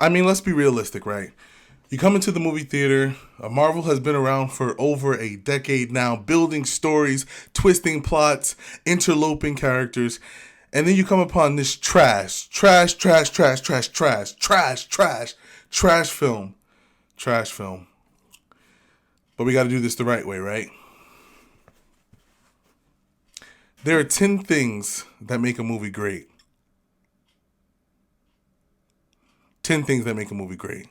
I mean, let's be realistic, right? You come into the movie theater, Marvel has been around for over a decade now, building stories, twisting plots, interloping characters, and then you come upon this trash film. Trash film. But we gotta do this the right way, right? There are 10 things that make a movie great. 10 things that make a movie great.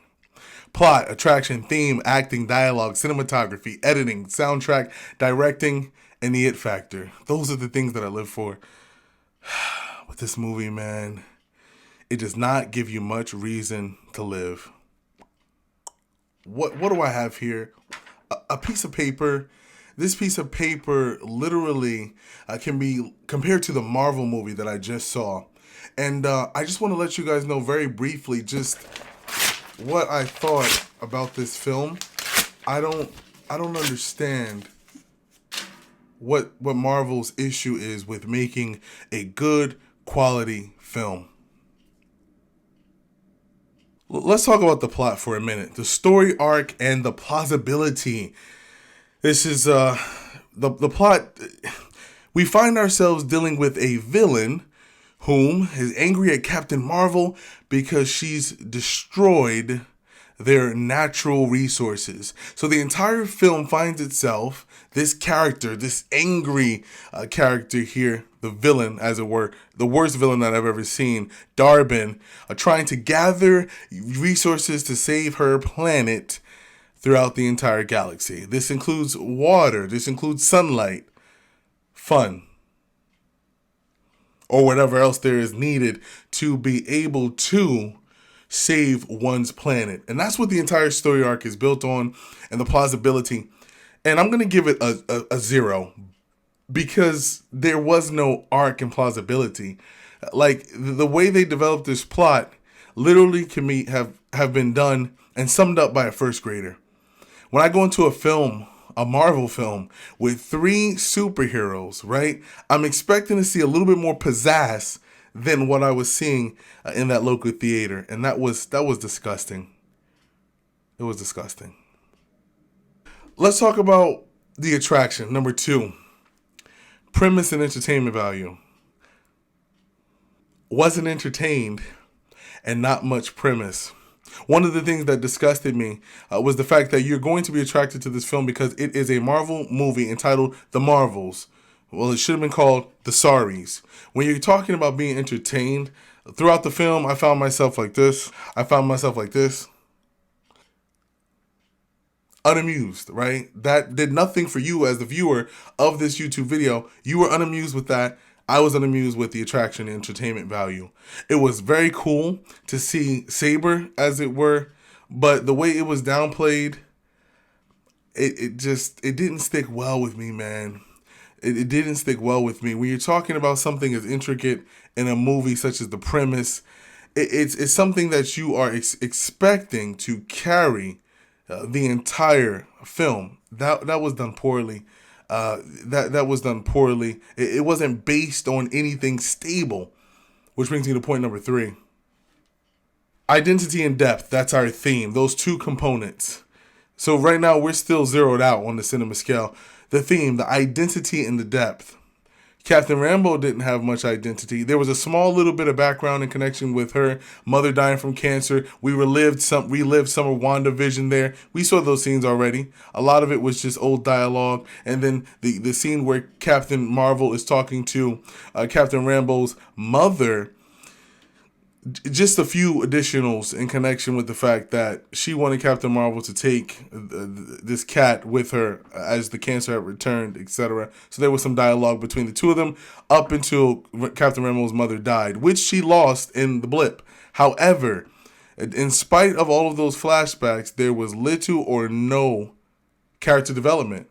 Plot, attraction, theme, acting, dialogue, cinematography, editing, soundtrack, directing, and the it factor. Those are the things that I live for. With this movie, man, it does not give you much reason to live. What do I have here? A piece of paper. This piece of paper literally can be compared to the Marvel movie that I just saw. And I just want to let you guys know very briefly just what I thought about this film. I don't understand what Marvel's issue is with making a good quality film. Let's talk about the plot for a minute. The story arc and the plausibility. This is the plot. We find ourselves dealing with a villain whom is angry at Captain Marvel because she's destroyed their natural resources. So the entire film finds itself, this character, this angry character here, the villain, as it were, the worst villain that I've ever seen, Darbin, trying to gather resources to save her planet throughout the entire galaxy. This includes water, this includes sunlight, fun, or whatever else there is needed to be able to save one's planet. And that's what the entire story arc is built on, and the plausibility. And I'm going to give it a 0 because there was no arc and plausibility. Like the way they developed this plot literally can be have been done and summed up by a first grader. When I go into a film, a Marvel film with 3 superheroes, right? I'm expecting to see a little bit more pizzazz than what I was seeing in that local theater, and that was disgusting. It was disgusting. Let's talk about the attraction. Number 2, premise and entertainment value. Wasn't entertained, and not much premise. One of the things that disgusted me was the fact that you're going to be attracted to this film because it is a Marvel movie entitled The Marvels. Well, it should have been called The Sorries. When you're talking about being entertained, throughout the film, I found myself like this. Unamused, right? That did nothing for you as the viewer of this YouTube video. You were unamused with that. I was unamused with the attraction and entertainment value. It was very cool to see Saber, as it were, but the way it was downplayed, it didn't stick well with me, man. It didn't stick well with me. When you're talking about something as intricate in a movie such as the premise, it's something that you are expecting to carry the entire film. That was done poorly. That was done poorly. It wasn't based on anything stable, which brings me to point number 3. Identity and depth. That's our theme. Those 2 components. So right now we're still zeroed out on the cinema scale. The theme, the identity and the depth. Captain Rambeau didn't have much identity. There was a small little bit of background in connection with her mother dying from cancer. We relived some of WandaVision there. We saw those scenes already. A lot of it was just old dialogue. And then the scene where Captain Marvel is talking to Captain Rambeau's mother, just a few additionals in connection with the fact that she wanted Captain Marvel to take this cat with her as the cancer had returned, etc. So there was some dialogue between the 2 of them up until Captain Marvel's mother died, which she lost in the blip. However, in spite of all of those flashbacks, there was little or no character development.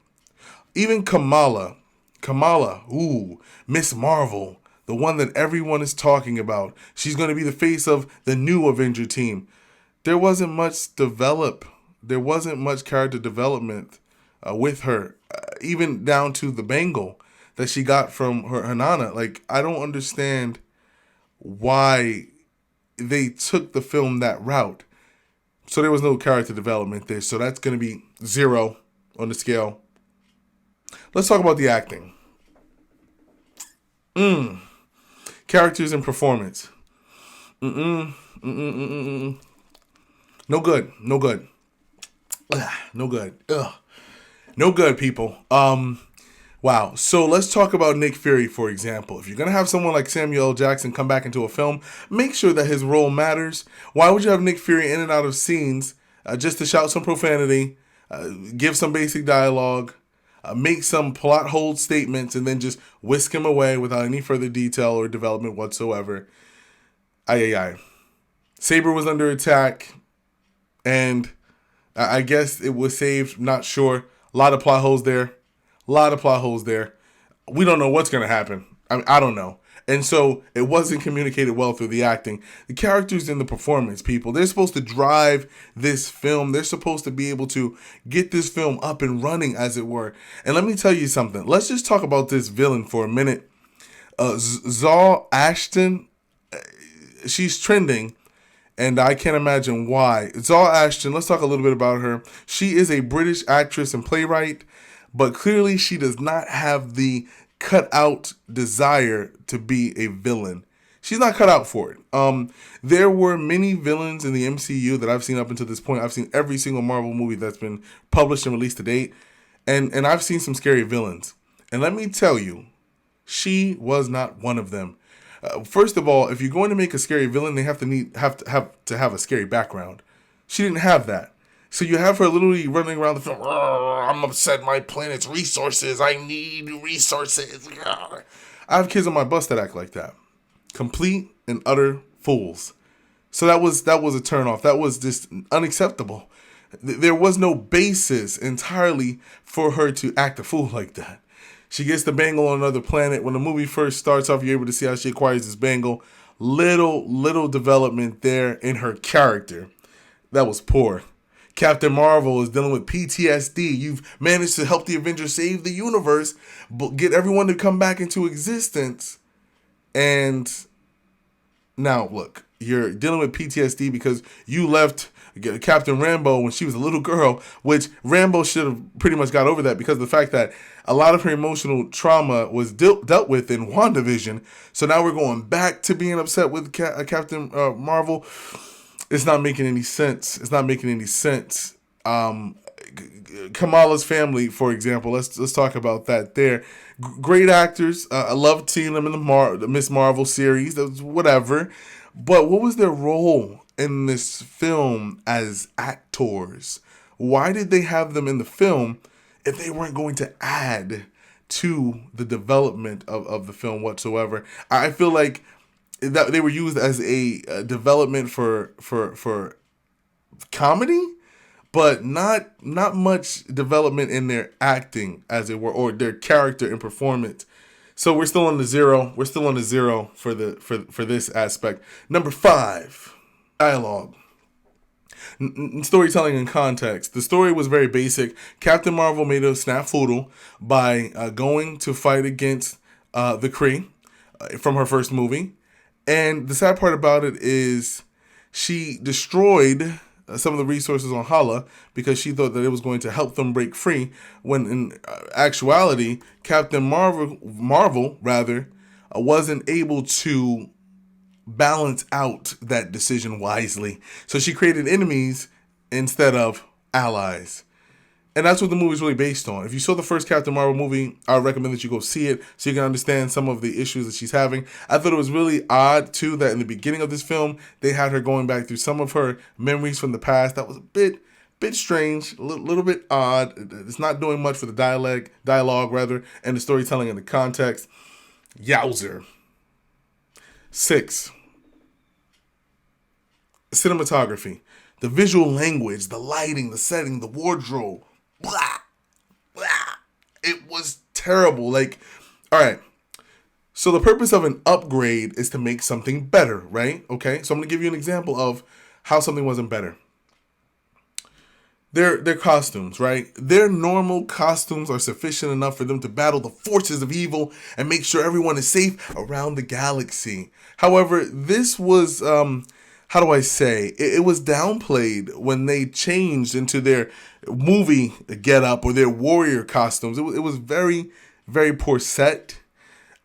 Even Kamala, ooh, Miss Marvel, the one that everyone is talking about. She's going to be the face of the new Avenger team. There wasn't much There wasn't much character development with her, even down to the bangle that she got from her Hanana. Like, I don't understand why they took the film that route. So there was no character development there. So that's going to be 0 on the scale. Let's talk about the acting. Characters and performance. No good. No good. No good. Ugh. No good, people. Wow. So let's talk about Nick Fury, for example. If you're going to have someone like Samuel L. Jackson come back into a film, make sure that his role matters. Why would you have Nick Fury in and out of scenes just to shout some profanity, give some basic dialogue, make some plot hold statements, and then just whisk him away without any further detail or development whatsoever? Aye. Saber was under attack, and I guess it was saved. Not sure. A lot of plot holes there. We don't know what's going to happen. I don't know. And so it wasn't communicated well through the acting. The characters and the performance, people, they're supposed to drive this film. They're supposed to be able to get this film up and running, as it were. And let me tell you something. Let's just talk about this villain for a minute. Zaw Ashton, she's trending, and I can't imagine why. Zaw Ashton, let's talk a little bit about her. She is a British actress and playwright, but clearly she does not have the cut-out desire to be a villain. She's not cut out for it. There were many villains in the MCU that I've seen up until this point. I've seen every single Marvel movie that's been published and released to date, and I've seen some scary villains. And let me tell you, she was not one of them. First of all, if you're going to make a scary villain, they have to have a scary background. She didn't have that. So you have her literally running around the film. I'm upset. My planet's resources. I need resources. I have kids on my bus that act like that. Complete and utter fools. So that was a turnoff. That was just unacceptable. There was no basis entirely for her to act a fool like that. She gets the bangle on another planet. When the movie first starts off, you're able to see how she acquires this bangle. Little development there in her character. That was poor. Captain Marvel is dealing with PTSD. You've managed to help the Avengers save the universe, but get everyone to come back into existence. And now, look, you're dealing with PTSD because you left Captain Rambeau when she was a little girl, which Rambeau should have pretty much got over that because of the fact that a lot of her emotional trauma was dealt with in WandaVision. So now we're going back to being upset with Captain Marvel. It's not making any sense. Kamala's family, for example. Let's talk about that there. Great actors. I love seeing them in the Miss Marvel series. That was whatever. But what was their role in this film as actors? Why did they have them in the film if they weren't going to add to the development of the film whatsoever? I feel like that they were used as a development for comedy, but not much development in their acting, as it were, or their character and performance. So we're still on the 0. We're still on the 0 for this aspect. Number 5, dialogue. Storytelling and context. The story was very basic. Captain Marvel made a snafu by going to fight against the Kree from her first movie. And the sad part about it is she destroyed some of the resources on Hala because she thought that it was going to help them break free, when in actuality, Captain Marvel wasn't able to balance out that decision wisely. So she created enemies instead of allies. And that's what the movie's really based on. If you saw the first Captain Marvel movie, I would recommend that you go see it so you can understand some of the issues that she's having. I thought it was really odd, too, that in the beginning of this film, they had her going back through some of her memories from the past. That was a bit strange, a little bit odd. It's not doing much for the dialogue, and the storytelling and the context. Yowzer. 6. Cinematography. The visual language, the lighting, the setting, the wardrobe. Blah, blah. It was terrible. Like, all right. So the purpose of an upgrade is to make something better, right? Okay. So I'm going to give you an example of how something wasn't better. Their costumes, right? Their normal costumes are sufficient enough for them to battle the forces of evil and make sure everyone is safe around the galaxy. However, this was how do I say, it was downplayed when they changed into their movie getup or their warrior costumes. It was very, very poor set.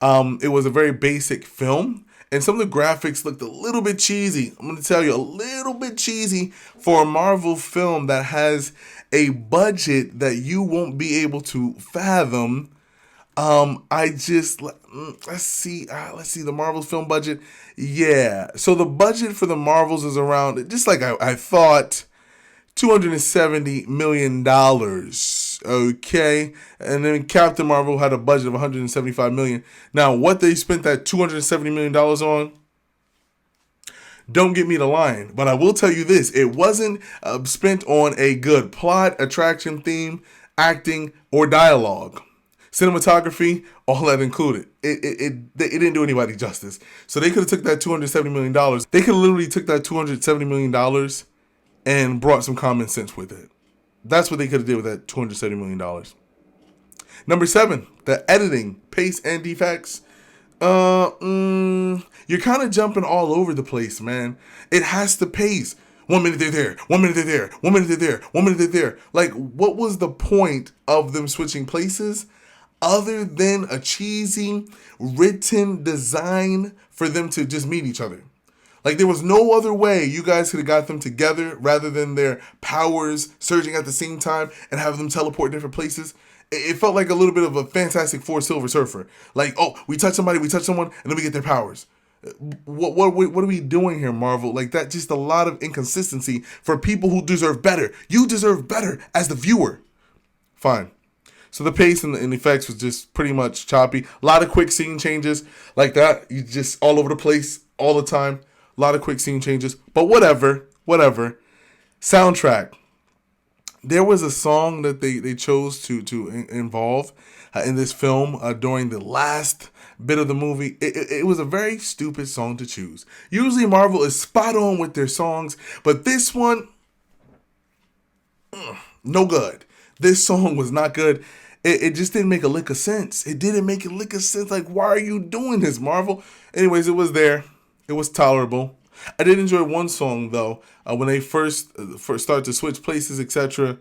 It was a very basic film. And some of the graphics looked a little bit cheesy. I'm going to tell you, a little bit cheesy for a Marvel film that has a budget that you won't be able to fathom. I just let's see the Marvels film budget. Yeah, so the budget for the Marvels is around, just like I thought, $270 million. Okay, and then Captain Marvel had a budget of 175 million. Now, what they spent that 270 million dollars on? Don't get me the line, but I will tell you this: it wasn't spent on a good plot, attraction, theme, acting, or dialogue. Cinematography, all that included. It didn't do anybody justice. So they could have took that $270 million. They could have literally took that $270 million and brought some common sense with it. That's what they could have did with that $270 million. Number 7, the editing, pace, and defects. You're kind of jumping all over the place, man. It has to pace. 1 minute they're there, 1 minute they're there, 1 minute they're there, 1 minute they're there. Like, what was the point of them switching places other than a cheesy written design for them to just meet each other? Like, there was no other way you guys could have got them together rather than their powers surging at the same time and have them teleport different places. It felt like a little bit of a Fantastic Four Silver Surfer. Like, oh, we touch somebody, we touch someone, and then we get their powers. What are we doing here, Marvel? Like, that, just a lot of inconsistency for people who deserve better. You deserve better as the viewer. Fine. So the pace and the effects was just pretty much choppy. A lot of quick scene changes like that. You just all over the place all the time. A lot of quick scene changes. But whatever. Soundtrack. There was a song that they chose to involve in this film during the last bit of the movie. It was a very stupid song to choose. Usually Marvel is spot on with their songs, but this one, no good. This song was not good. It just didn't make a lick of sense. It didn't make a lick of sense. Like, why are you doing this, Marvel? Anyways, it was there. It was tolerable. I did enjoy one song, though, when they first start to switch places, etc.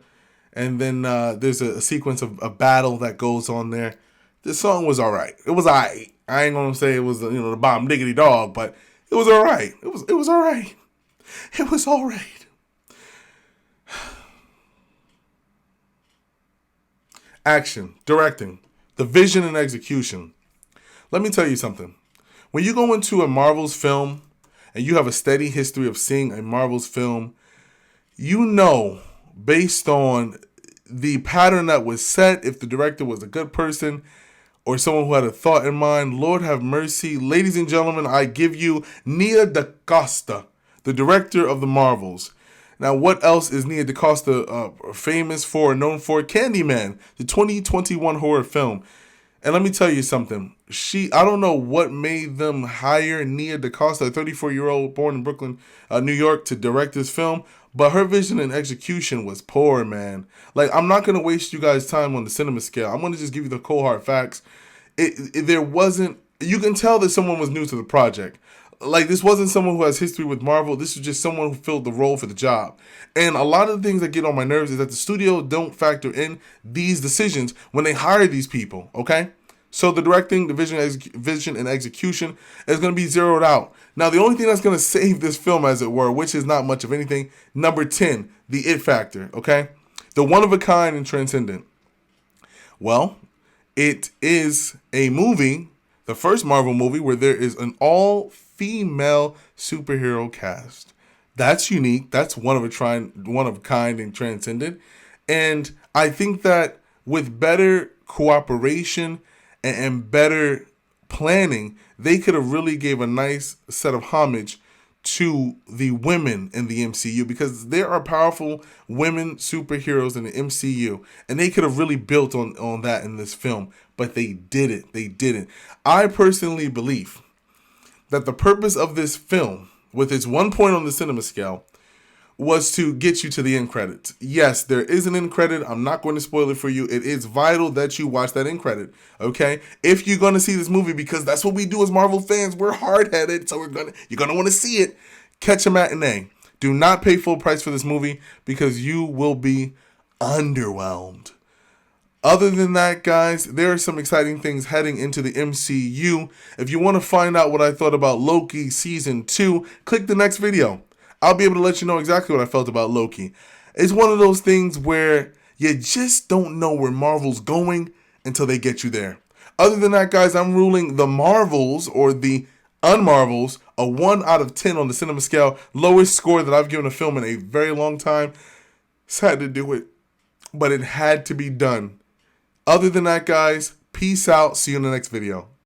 And then there's a sequence of a battle that goes on there. This song was all right. It was all right. I ain't going to say it was, the bomb diggity dog, but it was all right. It was all right. It was all right. Action, directing, the vision and execution. Let me tell you something. When you go into a Marvel's film and you have a steady history of seeing a Marvel's film, you know, based on the pattern that was set, if the director was a good person or someone who had a thought in mind, Lord have mercy. Ladies and gentlemen, I give you Nia DaCosta, the director of the Marvels. Now, what else is Nia DaCosta famous for, known for? Candyman, the 2021 horror film. And let me tell you something. I don't know what made them hire Nia DaCosta, a 34-year-old born in Brooklyn, New York, to direct this film. But her vision and execution was poor, man. Like, I'm not going to waste you guys' time on the cinema scale. I'm going to just give you the cold hard facts. There wasn't... You can tell that someone was new to the project. Like, this wasn't someone who has history with Marvel. This was just someone who filled the role for the job. And a lot of the things that get on my nerves is that the studio don't factor in these decisions when they hire these people, okay? So the directing, the vision and execution is going to be zeroed out. Now, the only thing that's going to save this film, as it were, which is not much of anything, number 10, the it factor, okay? The one-of-a-kind and Transcendent. Well, it is a movie, the first Marvel movie, where there is an all-female superhero cast. That's unique. That's one of a kind and Transcendent. And I think that with better cooperation and better planning, they could have really gave a nice set of homage to the women in the MCU, because there are powerful women superheroes in the MCU, and they could have really built on that in this film, but they didn't. They didn't. I personally believe that the purpose of this film, with its 1 point on the cinema scale, was to get you to the end credits. Yes, there is an end credit. I'm not going to spoil it for you. It is vital that you watch that end credit, okay? If you're going to see this movie, because that's what we do as Marvel fans. We're hard-headed, so you're going to want to see it. Catch a matinee. Do not pay full price for this movie because you will be underwhelmed. Other than that, guys, there are some exciting things heading into the MCU. If you want to find out what I thought about Loki Season 2, click the next video. I'll be able to let you know exactly what I felt about Loki. It's one of those things where you just don't know where Marvel's going until they get you there. Other than that, guys, I'm ruling the Marvels or the Unmarvels a 1 out of 10 on the cinema scale. Lowest score that I've given a film in a very long time. Sad to do it, but it had to be done. Other than that, guys, peace out. See you in the next video.